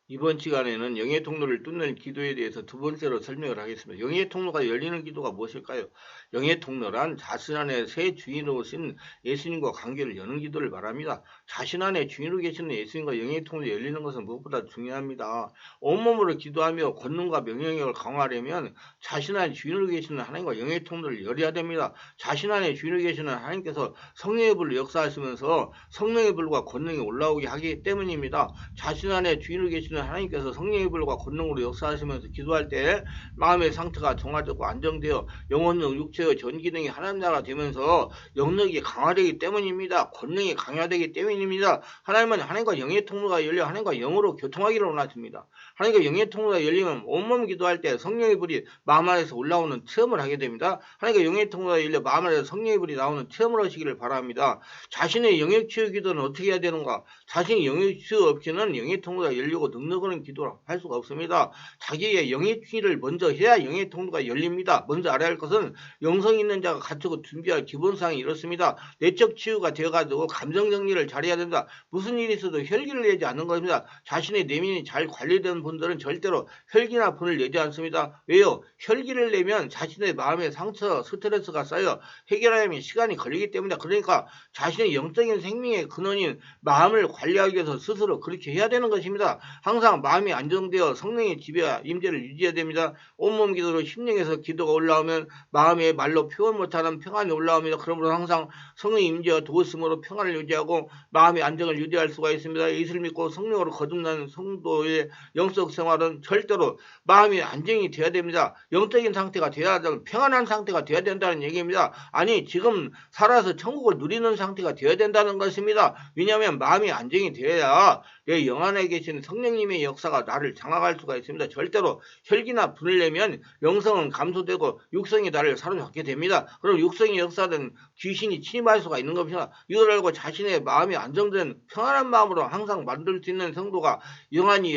이번 시간에는 영의 통로를 뚫는 기도에 대해서 두 번째로 설명을 하겠습니다. 영의 통로가 열리는 기도가 무엇일까요? 영의 통로란 자신 안에 새 주인으로 오신 예수님과 관계를 여는 기도를 말합니다. 자신 안에 주인으로 계시는 예수님과 영의 통로가 열리는 것은 무엇보다 중요합니다. 온몸으로 기도하며 권능과 명령력을 강화하려면 자신 안에 주인으로 계시는 하나님과 영의 통로를 열어야 됩니다. 자신 안에 주인으로 계시는 하나님께서 성령의 불로 역사하시면서 성령의 불과 권능이 올라오게 하기 때문입니다. 자신 안에 주인으로 계시는 하나님께서 성령의 불과 권능으로 역사하시면서 기도할 때 마음의 상태가 정화되고 안정되어 영혼력, 육체의 전 기능이 하나님 나라가 되면서 영역이 강화되기 때문입니다. 권능이 강화되기 때문입니다. 하나님은 하나님과 영의 통로가 열려 하나님과 영으로 교통하기를 원하십니다. 하나님과 영의 통로가 열리면 온몸 기도할 때 성령의 불이 마음 안에서 올라오는 체험을 하게 됩니다. 하나님과 영의 통로가 열려 마음 안에서 성령의 불이 나오는 체험을 하시기를 바랍니다. 자신의 영역 치유 기도는 어떻게 해야 되는가? 자신이 영역 치유 없이는 영의 통로가 열리고 능력은 기도를 할 수가 없습니다. 자기의 영의 치유를 먼저 해야 영의 통로가 열립니다. 먼저 알아야 할 것은 영성 있는 자가 갖추고 준비할 기본사항이 이렇습니다. 내적 치유가 되어가지고 감정 정리를 잘해야 된다. 무슨 일이 있어도 혈기를 내지 않는 것입니다. 자신의 내면이 잘 관리되는 분들은 절대로 혈기나 분을 내지 않습니다. 왜요? 혈기를 내면 자신의 마음의 상처, 스트레스가 쌓여 해결하려면 시간이 걸리기 때문이다. 그러니까 자신의 영적인 생명의 근원인 마음을 관리하기 위해서 스스로 그렇게 해야 되는 것입니다. 항상 마음이 안정되어 성령의 지배와 임재를 유지해야 됩니다. 온몸 기도로 심령에서 기도가 올라오면 마음에 말로 표현 못하는 평안이 올라옵니다. 그러므로 항상 성령의 임재와 도우심으로 평안을 유지하고 마음의 안정을 유지할 수가 있습니다. 예수를 믿고 성령으로 거듭난 성도의 영적 생활은 절대로 마음이 안정이 돼야 됩니다. 영적인 상태가 돼야 되는 평안한 상태가 돼야 된다는 얘기입니다. 아니 지금 살아서 천국을 누리는 상태가 돼야 된다는 것입니다. 왜냐하면 마음이 안정이 돼야 내 영 안에 계신 성령님의 역사가 나를 장악할 수가 있습니다. 절대로 혈기나 분을 내면 영성은 감소되고 육성이 나를 사로잡게 됩니다. 그럼 육성이 역사된 귀신이 침입할 수가 있는 겁니다. 이걸 알고 자신의 마음이 안정된 평안한 마음으로 항상 만들 수 있는 성도가 영안이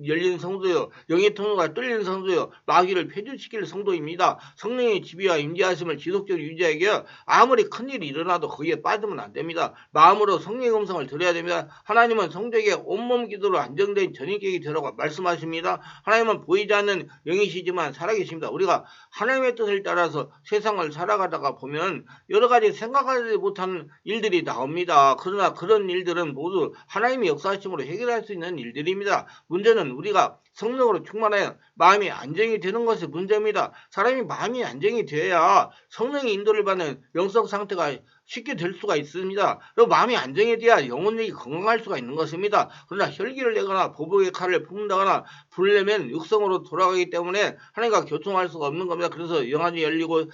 열린 성도요, 영의 통로가 뚫린 성도요, 마귀를 폐주시킬 성도입니다. 성령의 지배와 임재하심을 지속적으로 유지하기 위해 아무리 큰일이 일어나도 거기에 빠지면 안 됩니다. 마음으로 성령의 음성을 들어야 됩니다. 하나님은 성도에게 온몸 기도로 안정된 전인격이 되라고 말씀하십니다. 하나님은 보이지 않는 영이시지만 살아계십니다. 우리가 하나님의 뜻을 따라서 세상을 살아가다가 보면 여러 가지 생각하지 못한 일들이 나옵니다. 그러나 그런 일들은 모두 하나님의 역사하심으로 해결할 수 있는 일들입니다. 문제는 우리가 성령으로 충만하여 마음이 안정이 되는 것이 문제입니다. 사람이 마음이 안정이 돼야 성령의 인도를 받는 영적 상태가 쉽게 될 수가 있습니다. 그리고 마음이 안정이 돼야 영혼력이 건강할 수가 있는 것입니다. 그러나 혈기를 내거나 보복의 칼을 품는다거나 불을 내면 육성으로 돌아가기 때문에 하나님과 교통할 수가 없는 겁니다. 그래서 영안이 열리고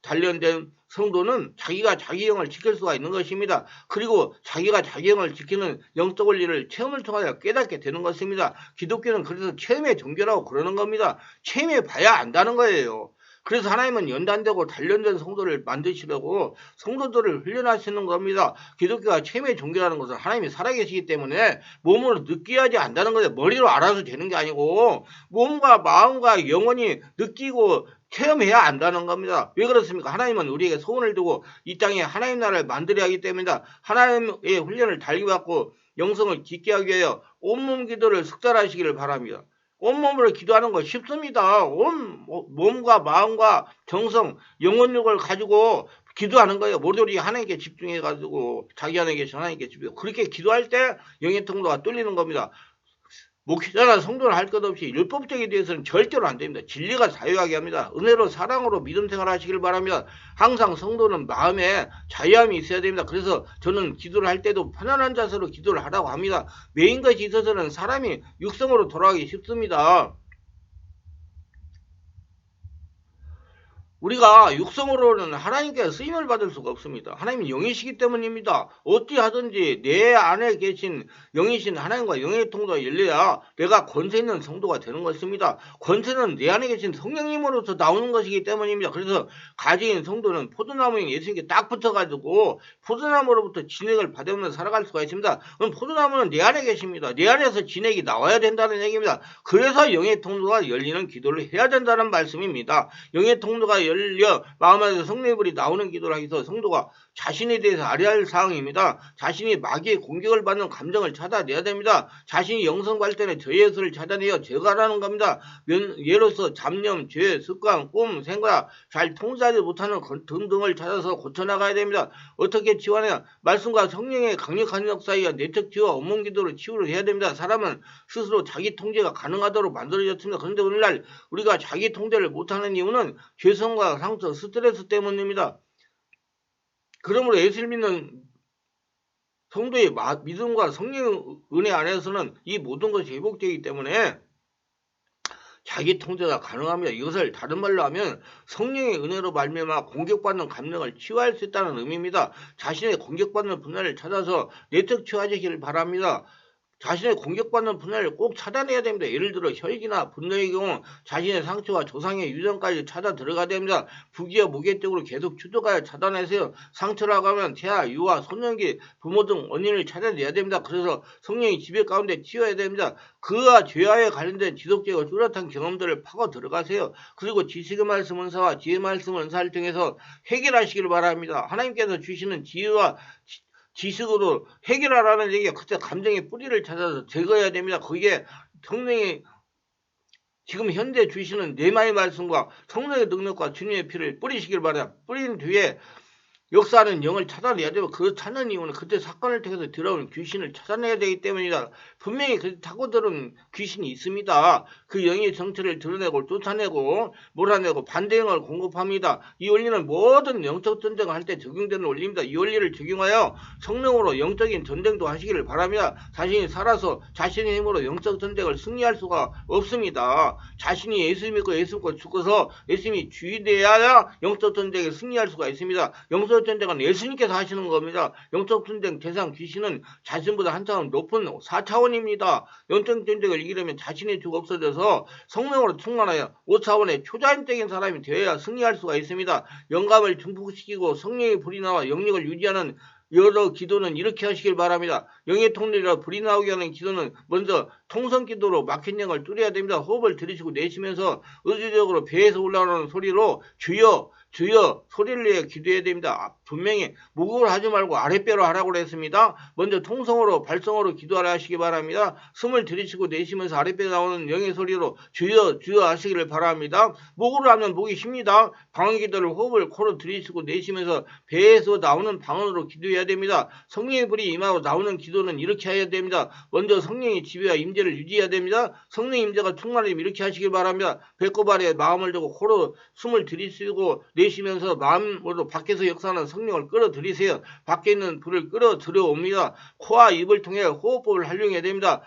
단련된 성도는 자기가 자기 영을 지킬 수가 있는 것입니다. 그리고 자기가 자기 영을 지키는 영적 원리를 체험을 통하여 깨닫게 되는 것입니다. 기독교는 그래서 체험의 종교라고 그러는 겁니다. 체험해 봐야 안다는 거예요. 그래서 하나님은 연단되고 단련된 성도를 만드시려고 성도들을 훈련하시는 겁니다. 기독교가 체험의 종교라는 것은 하나님이 살아계시기 때문에 몸으로 느끼야지 안다는 거예요. 머리로 알아서 되는 게 아니고 몸과 마음과 영혼이 느끼고 체험해야 안다는 겁니다. 왜 그렇습니까? 하나님은 우리에게 소원을 두고 이 땅에 하나님 나라를 만들어야 하기 때문입니다. 하나님의 훈련을 달기받고 영성을 깊게 하기 위하여 온몸 기도를 숙달하시기를 바랍니다. 온몸으로 기도하는 거 쉽습니다. 온 몸과 마음과 정성, 영혼력을 가지고 기도하는 거예요. 모조리 하나님께 집중해가지고 자기 안에 계신 하나님께 집중. 그렇게 기도할 때 영의 통로가 뚫리는 겁니다. 목회자나 성도는 할 것 없이 율법적에 대해서는 절대로 안 됩니다. 진리가 자유하게 합니다. 은혜로 사랑으로 믿음 생활하시길 바라며 항상 성도는 마음에 자유함이 있어야 됩니다. 그래서 저는 기도를 할 때도 편안한 자세로 기도를 하라고 합니다. 매인 것이 있어서는 사람이 육성으로 돌아가기 쉽습니다. 우리가 육성으로는 하나님께 쓰임을 받을 수가 없습니다. 하나님은 영이시기 때문입니다. 어찌 하든지 내 안에 계신 영이신 하나님과 영의 통로가 열려야 내가 권세 있는 성도가 되는 것입니다. 권세는 내 안에 계신 성령님으로서 나오는 것이기 때문입니다. 그래서 가지인 성도는 포도나무인 예수님께 딱 붙어가지고 포도나무로부터 진액을 받으면서 살아갈 수가 있습니다. 그럼 포도나무는 내 안에 계십니다. 내 안에서 진액이 나와야 된다는 얘기입니다. 그래서 영의 통로가 열리는 기도를 해야 된다는 말씀입니다. 영의 통로가 열려 마음 안에서 성령의 불이 나오는 기도를 하기 위해서 성도가 자신에 대해서 알아야 할 사항입니다. 자신이 마귀의 공격을 받는 감정을 찾아내야 됩니다. 자신이 영성 발전의 저예술을 찾아내어 제거하라는 겁니다. 예로서 잡념, 죄, 습관, 꿈, 생각, 잘 통제하지 못하는 등등을 찾아서 고쳐나가야 됩니다. 어떻게 치유하냐? 말씀과 성령의 강력한 역사에 내적 치유와 온몸 기도로 치유를 해야 됩니다. 사람은 스스로 자기 통제가 가능하도록 만들어졌습니다. 그런데 오늘날 우리가 자기 통제를 못하는 이유는 죄성과 상처, 스트레스 때문입니다. 그러므로 예수를 믿는 성도의 믿음과 성령의 은혜 안에서는 이 모든 것이 회복되기 때문에 자기 통제가 가능합니다. 이것을 다른 말로 하면 성령의 은혜로 말미암아 공격받는 감정을 치유할 수 있다는 의미입니다. 자신의 공격받는 분야를 찾아서 내적 치유하시기를 바랍니다. 자신의 공격받는 분야를 꼭 찾아내야 됩니다. 예를 들어 혈기나 분노의 경우 자신의 상처와 조상의 유전까지 찾아 들어가야 됩니다. 부기와 무게적으로 계속 추적하여 찾아내세요. 상처라고 하면 태아, 유아, 손년기, 부모 등 원인을 찾아내야 됩니다. 그래서 성령이 지배 가운데 치워야 됩니다. 그와 죄와에 관련된 지속적이고 뚜렷한 경험들을 파고 들어가세요. 그리고 지식의 말씀 은사와 지혜의 말씀 은사를 통해서 해결하시길 바랍니다. 하나님께서 주시는 지혜와 지식으로 해결하라는 얘기가 그때 감정의 뿌리를 찾아서 제거해야 됩니다. 거기에 성령이 지금 현재 주시는 내마의 말씀과 성령의 능력과 주님의 피를 뿌리시길 바랍니다. 뿌린 뒤에 역사하는 영을 찾아내야 되고 그 찾는 이유는 그때 사건을 통해서 들어오는 귀신을 찾아내야 되기 때문이다. 분명히 그 타고 들은 귀신이 있습니다. 그 영의 정체를 드러내고 쫓아내고 몰아내고 반대 영을 공급합니다. 이 원리는 모든 영적 전쟁을 할 때 적용되는 원리입니다. 이 원리를 적용하여 성령으로 영적인 전쟁도 하시기를 바랍니다. 자신이 살아서 자신의 힘으로 영적 전쟁을 승리할 수가 없습니다. 자신이 예수 믿고 죽어서 예수님이 주인되어야 영적 전쟁에 승리할 수가 있습니다. 영적 전쟁은 예수님께서 하시는 겁니다. 영적 전쟁 대상 귀신은 자신보다 한차원 높은 4차원입니다. 영적 전쟁을 이기려면 자신의 주가 없어져서 성령으로 충만하여 5차원의 초자연적인 사람이 되어야 승리할 수가 있습니다. 영감을 증폭시키고 성령의 불이 나와 영역을 유지하는 여러 기도는 이렇게 하시길 바랍니다. 영의 통로라 불이 나오게 하는 기도는 먼저 통성 기도로 막힌 영을 뚫어야 됩니다. 호흡을 들이쉬고 내쉬면서 의지적으로 배에서 올라오는 소리로 주여 주여 소리를 내어 기도해야 됩니다. 분명히 무국을 하지 말고 아랫배로 하라고 했습니다. 먼저 통성으로 발성으로 기도하라 하시기 바랍니다. 숨을 들이쉬고 내쉬면서 아랫배에 나오는 영의 소리로 주여 주여 하시기를 바랍니다. 목으로 하면 목이 쉽니다. 방언 기도를 호흡을 코로 들이쉬고 내쉬면서 배에서 나오는 방언으로 기도해야 됩니다. 성령의 불이 임하고 나오는 기도는 이렇게 해야 됩니다. 먼저 성령의 지배와 임재를 유지해야 됩니다. 성령의 임재가 충만하면 이렇게 하시길 바랍니다. 배꼽 아래에 마음을 두고 코로 숨을 들이쉬고 내쉬면서 마음으로 밖에서 역사하는 성령을 끌어들이세요. 밖에 있는 불을 끌어들여옵니다. 코와 입을 통해 호흡법을 활용해야 됩니다.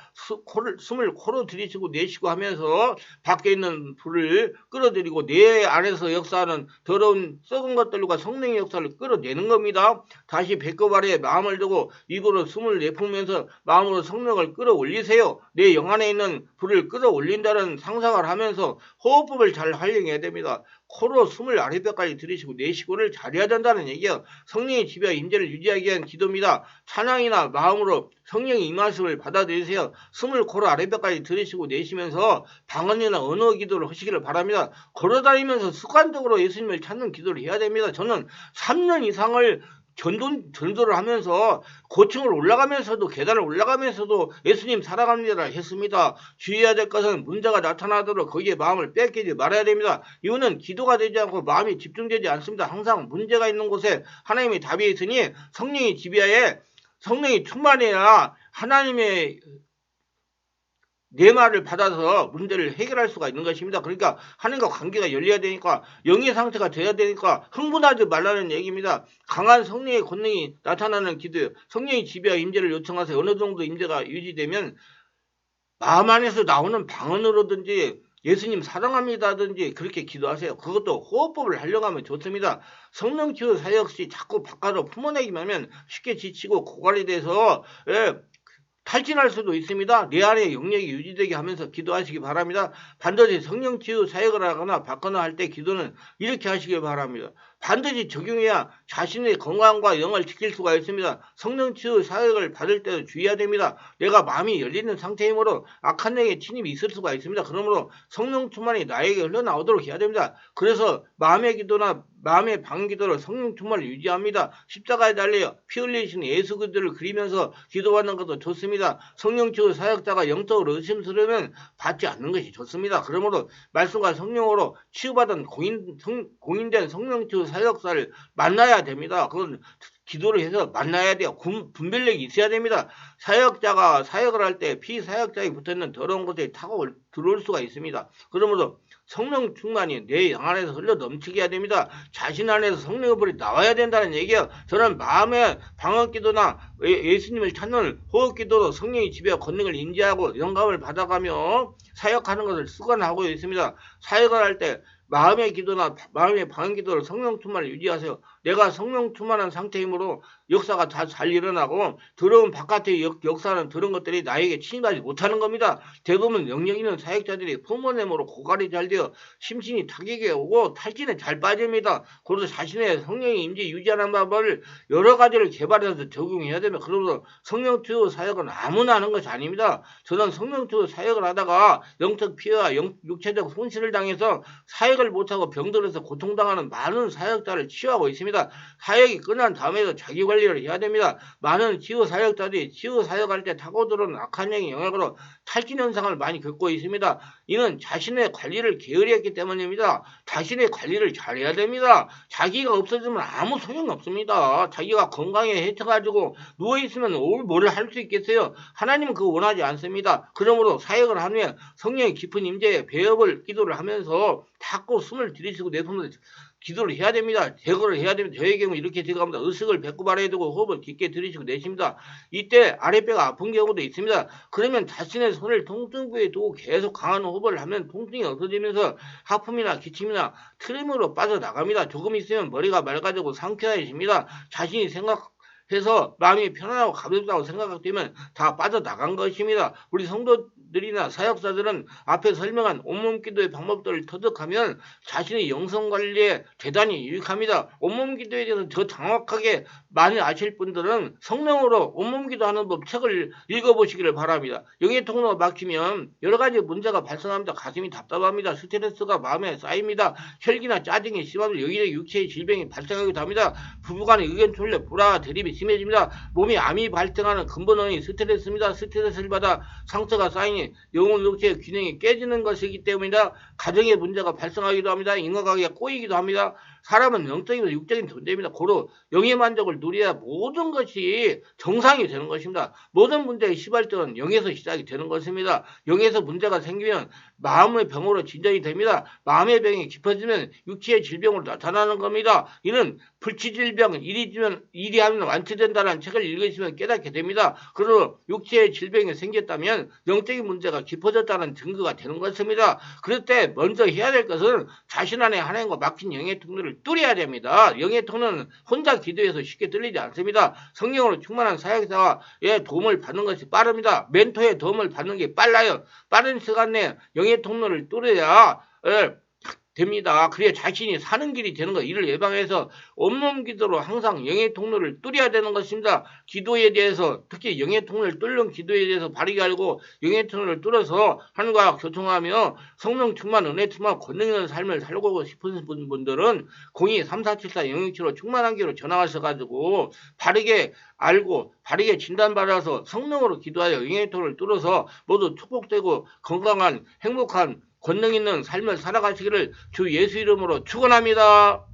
숨을 코로 들이쉬고 내쉬고 하면서 밖에 있는 불을 끌어들이고 내 안에서 역사하는 더러운 썩은 것들과 성령의 역사를 끌어내는 겁니다. 다시 배꼽 아래에 마음을 두고 입으로 숨을 내뿜으면서 마음으로 성령을 끌어올리세요. 내 영 안에 있는 불을 끌어올린다는 상상을 하면서 호흡법을 잘 활용해야 됩니다. 코로 숨을 아랫배까지 들이쉬고 내쉬고를 잘해야 된다는 얘기예요. 성령의 지배와 임재를 유지하기 위한 기도입니다. 찬양이나 마음으로 성령의 임하심을 받아들이세요. 숨을 코로 아랫배까지 들이쉬고 내쉬면서 방언이나 언어 기도를 하시기를 바랍니다. 걸어다니면서 습관적으로 예수님을 찾는 기도를 해야 됩니다. 저는 3년 이상을 전도를 하면서 고층을 올라가면서도 계단을 올라가면서도 예수님 사랑합니다 했습니다. 주의해야 될 것은 문제가 나타나도록 거기에 마음을 뺏기지 말아야 됩니다. 이유는 기도가 되지 않고 마음이 집중되지 않습니다. 항상 문제가 있는 곳에 하나님의 답이 있으니 성령의 지배하에 성령이 충만해야 하나님의 내 말을 받아서 문제를 해결할 수가 있는 것입니다. 그러니까 하나님과 관계가 열려야 되니까 영의 상태가 돼야 되니까 흥분하지 말라는 얘기입니다. 강한 성령의 권능이 나타나는 기도요. 성령의 지배와 임재를 요청하세요. 어느 정도 임재가 유지되면 마음 안에서 나오는 방언으로든지 예수님 사랑합니다든지 그렇게 기도하세요. 그것도 호흡법을 하려고 하면 좋습니다. 성령 치유 사역 시 자꾸 바깥으로 품어내기만 하면 쉽게 지치고 고갈이 돼서 탈진할 수도 있습니다. 내 안에 영역이 유지되게 하면서 기도하시기 바랍니다. 반드시 성령 치유 사역을 하거나 받거나 할 때 기도는 이렇게 하시기 바랍니다. 반드시 적용해야 자신의 건강과 영을 지킬 수가 있습니다. 성령치유 사역을 받을 때도 주의해야 됩니다. 내가 마음이 열리는 상태이므로 악한 영의 침입이 있을 수가 있습니다. 그러므로 성령 충만이 나에게 흘러나오도록 해야 됩니다. 그래서 마음의 기도나 마음의 방기도로 성령 충만을 유지합니다. 십자가에 달려 피 흘리신 예수 그리스도를 그리면서 기도하는 것도 좋습니다. 성령치유 사역자가 영적으로 의심스러우면 받지 않는 것이 좋습니다. 그러므로 말씀과 성령으로 치유받은 공인된 성령치유 사역자를 만나야 됩니다. 그건 기도를 해서 만나야 돼요. 분별력이 있어야 됩니다. 사역자가 사역을 할 때 피사역자에 붙어있는 더러운 것들이 타고 들어올 수가 있습니다. 그러므로 성령 충만이 내 영 안에서 흘러 넘치게 해야 됩니다. 자신 안에서 성령의 불이 나와야 된다는 얘기예요. 저는 마음의 방언기도나 예수님을 찾는 호흡기도로 성령이 지배와 권능을 인지하고 영감을 받아가며 사역하는 것을 습관하고 있습니다. 사역을 할 때 마음의 기도나 마음의 방언기도로 성령 충만을 유지하세요. 내가 성령 충만한 상태이므로 역사가 다 잘 일어나고 들어온 바깥의 역사는 들은 것들이 나에게 침입하지 못하는 겁니다. 대부분 영역 있는 사역자들이 포모네모로 고갈이 잘 되어 심신이 타격에 오고 탈진에 잘 빠집니다. 그래서 자신의 성령의 임재 유지하는 방법을 여러 가지를 개발해서 적용해야 됩니다. 그러면서 성령치유 사역은 아무나 하는 것이 아닙니다. 저는 성령치유 사역을 하다가 영적 피해와 육체적 손실을 당해서 사역을 못하고 병들어서 고통당하는 많은 사역자를 치유하고 있습니다. 사역이 끝난 다음에도 자기 관리를 해야 됩니다. 많은 치유 사역자들이 치유 사역할 때 타고 들어오는 악한 영의 영향으로 탈진 현상을 많이 겪고 있습니다. 이는 자신의 관리를 게으리 했기 때문입니다. 자신의 관리를 잘해야 됩니다. 자기가 없어지면 아무 소용이 없습니다. 자기가 건강에 해쳐가지고 누워있으면 뭘 할 수 있겠어요? 하나님은 그거 원하지 않습니다. 그러므로 사역을 한 후에 성령의 깊은 임재에 배업을 기도를 하면서 자꾸 숨을 들이쉬고 내쉬면서 기도를 해야 됩니다. 제거를 해야 됩니다. 저의 경우 이렇게 제거합니다. 의식을 배꼽 아래에 두고 호흡을 깊게 들이쉬고 내쉽니다. 이때 아랫배가 아픈 경우도 있습니다. 그러면 자신의 손을 통증부에 두고 계속 강한 호흡을 하면 통증이 없어지면서 하품이나 기침이나 트림으로 빠져나갑니다. 조금 있으면 머리가 맑아지고 상쾌해집니다. 자신이 해서 마음이 편안하고 가볍다고 생각되면 다 빠져나간 것입니다. 우리 성도들이나 사역자들은 앞에 설명한 온몸 기도의 방법들을 터득하면 자신의 영성관리에 대단히 유익합니다. 온몸 기도에 대해서 더 정확하게 많이 아실 분들은 성령으로 온몸 기도하는 법 책을 읽어보시기를 바랍니다. 영의 통로가 막히면 여러 가지 문제가 발생합니다. 가슴이 답답합니다. 스트레스가 마음에 쌓입니다. 혈기나 짜증이 심하면 여기저기 육체의 질병이 발생하기도 합니다. 부부간의 의견 충돌, 불화와 대립이 심해집니다. 몸에 암이 발생하는 근본 원인이 스트레스입니다. 스트레스를 받아 상처가 쌓이니 영혼 육체의 균형이 깨지는 것이기 때문이다. 가정의 문제가 발생하기도 합니다. 인간관계가 꼬이기도 합니다. 사람은 영적이고 육적인 존재입니다. 고로 영의 만족을 누려야 모든 것이 정상이 되는 것입니다. 모든 문제의 시발점은 영에서 시작이 되는 것입니다. 영에서 문제가 생기면 마음의 병으로 진전이 됩니다. 마음의 병이 깊어지면 육체의 질병으로 나타나는 겁니다. 이는 불치질병, 일이 하면 완치된다는 책을 읽으시면 깨닫게 됩니다. 그리고 육체의 질병이 생겼다면 영적인 문제가 깊어졌다는 증거가 되는 것입니다. 그럴 때 먼저 해야 될 것은 자신 안에 하나님과 막힌 영의 통로를 뚫어야 됩니다. 영의 통로는 혼자 기도해서 쉽게 뚫리지 않습니다. 성령으로 충만한 사역자의 도움을 받는 것이 빠릅니다. 멘토의 도움을 받는 게 빨라요. 빠른 시간 내에 영의 통로를 뚫어야 됩니다. 그래야 자신이 사는 길이 되는 것, 이를 예방해서 온몸 기도로 항상 영의 통로를 뚫어야 되는 것입니다. 기도에 대해서, 특히 영의 통로를 뚫는 기도에 대해서 바르게 알고 영의 통로를 뚫어서 하나님과 교통하며 성령 충만, 은혜 충만, 권능 있는 삶을 살고 싶은 분들은 02-3474-067로 충만한 길로 전화하셔가지고 바르게 알고 바르게 진단받아서 성령으로 기도하여 영의 통로를 뚫어서 모두 축복되고 건강한 행복한 권능 있는 삶을 살아가시기를 주 예수 이름으로 축원합니다.